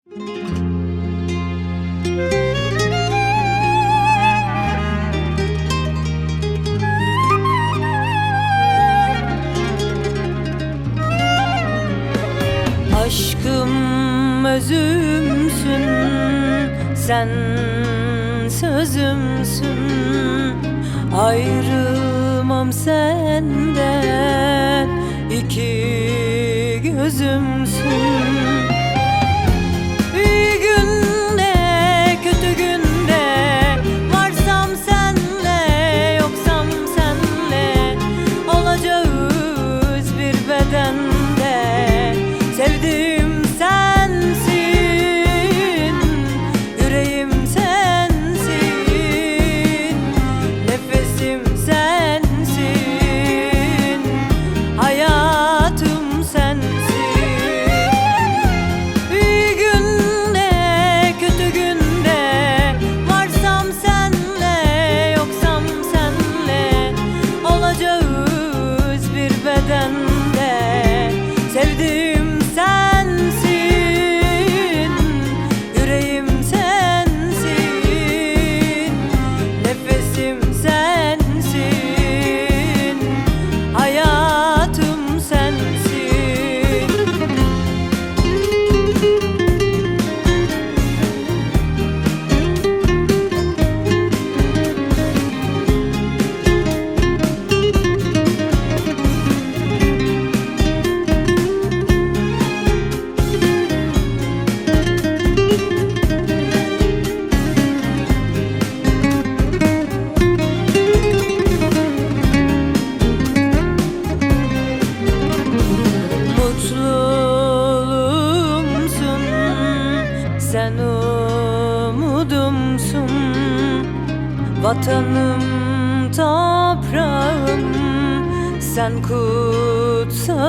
Aşkım özümsün, sen sözümsün. Ayrılmam senden, iki gözümsün. İyi günde, kötü günde, varsam senle, yoksam senle, olacağız bir bedende. Sevdiğim sensin, yüreğim sensin, nefesim sensin, hayatım sensin. İyi günde, kötü günde, varsam senle, yoksam senle, olacağız bir bedende. Sevdiğim sensin, yüreğim sensin, nefesim sensin, hayatım sensin. Mutluluğumsun, sen umudumsun. Vatanım, toprağım, sen kutsalımsın.